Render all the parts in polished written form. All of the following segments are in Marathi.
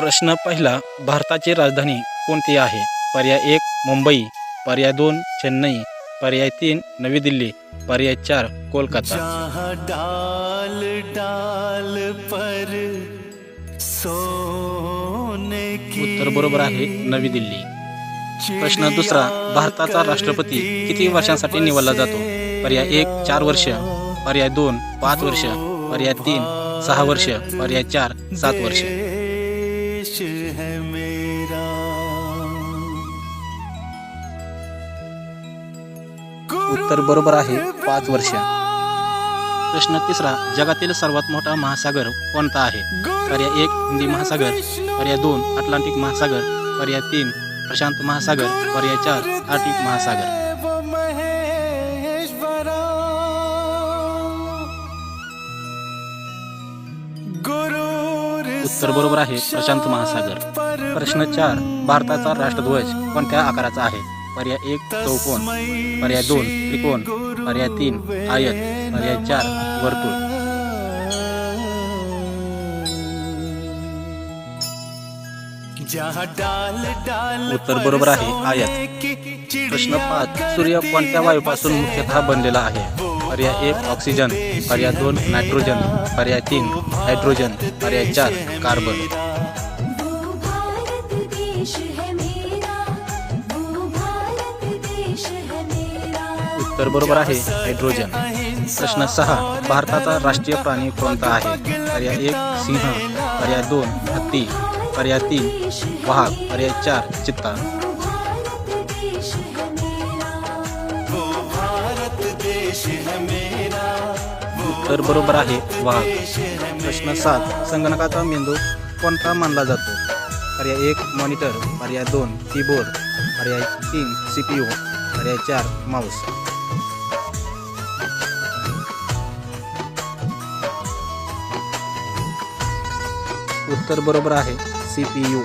प्रश्न पहिला, भारताची राजधानी कोणती आहे? पर्याय 1 मुंबई, पर्याय 2 चेन्नई, पर्याय 3 नवी दिल्ली, पर्याय 4 कोलकाता. जहाँ डाल डाल पर सोने की उत्तर बरोबर आहे नवी दिल्ली. प्रश्न दुसरा, भारताचा राष्ट्रपती किती वर्षांसाठी निवडला जातो? पर्याय 1 4 वर्ष, पर्याय 2 5 वर्ष, पर्याय 3 6 वर्ष, पर्याय 4 7 वर्ष. देश है मेरा. उत्तर बरोबर आहे 5 वर्ष. प्रश्न तिसरा, जगातील सर्वात मोठा महासागर कोणता आहे? पर्याय 1 हिंदी महासागर, पर्याय 2 अटलांटिक महासागर, पर्याय 3 प्रशांत महासागर, पर्याय 4 आर्टिक महासागर. उत्तर बरोबर आहे प्रशांत महासागर. प्रश्न 4, भारताचा राष्ट्रध्वज कोणत्या आकाराचा आहे? पर्याय 1 चौकोन, पर्याय 2 त्रिकोण, पर्याय 3 आयत, पर्याय 4 वर्तुळ. उत्तर बरोबर आहे आयत. प्रश्न 5, सूर्य कोणत्या वायूपासून मुख्यतः बनलेला आहे? पर्याय 1 ऑक्सिजन, पर्याय 2 नायट्रोजन, पर्याय 3 हायड्रोजन, पर्याय 4 कार्बन. उत्तर बरोबर आहे हायड्रोजन. प्रश्न 6, भारताचा राष्ट्रीय प्राणी कोणता आहे? पर्याय 1 सिंह, पर्याय 2 हत्ती, पर्याय 3 वाघ, पर्याय 4 चित्ता. उत्तर बरोबर आहे वाघ. प्रश्न 7, संगणकाचा मेंदू कोणता मानला जातो? पर्याय 1 मॉनिटर, पर्याय 2 कीबोर्ड, पर्याय 3 CPU, पर्याय 4 माऊस. उत्तर बरोबर आहे CPU.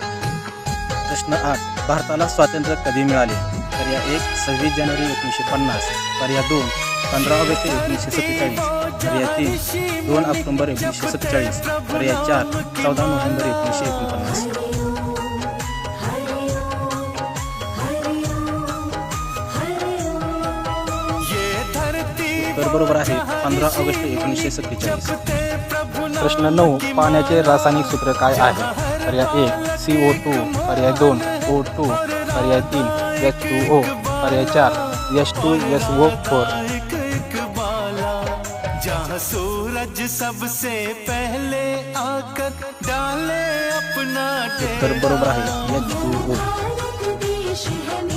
प्रश्न 8, भारताला स्वातंत्र्य कधी मिळाले? पर्याय 1 26 जानेवारी 1950, पर्याय 2 15 ऑगस्ट 1947, पर्याय 3 2 ऑक्टोबर 1947, पर्याय 4 14 नोव्हेंबर 1949. उत्तर बरोबर आहे 15 ऑगस्ट 1947. प्रश्न 9, पाण्याचे रासायनिक सूत्र काय आहे? पर्याय 1 CO2, पर्याय 2 O2, पर्याय 3 H2O, पर्याय 4 H2SO4. जहाँ सूरज सबसे पहले आकर डाले अपना. उत्तर बरोबर आहे H2O.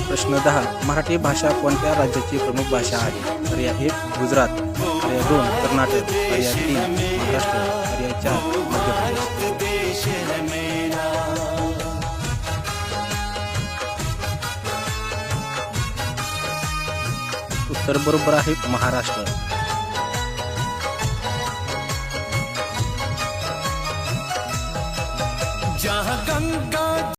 प्रश्न 10, मराठी भाषा कोणत्या राज्याची प्रमुख भाषा आहे? पर्याय 1 गुजरात, पर्याय 2 कर्नाटक, पर्याय 3 महाराष्ट्र, पर्याय 4 मध्य प्रदेश. उत्तर बरोबर आहे महाराष्ट्र.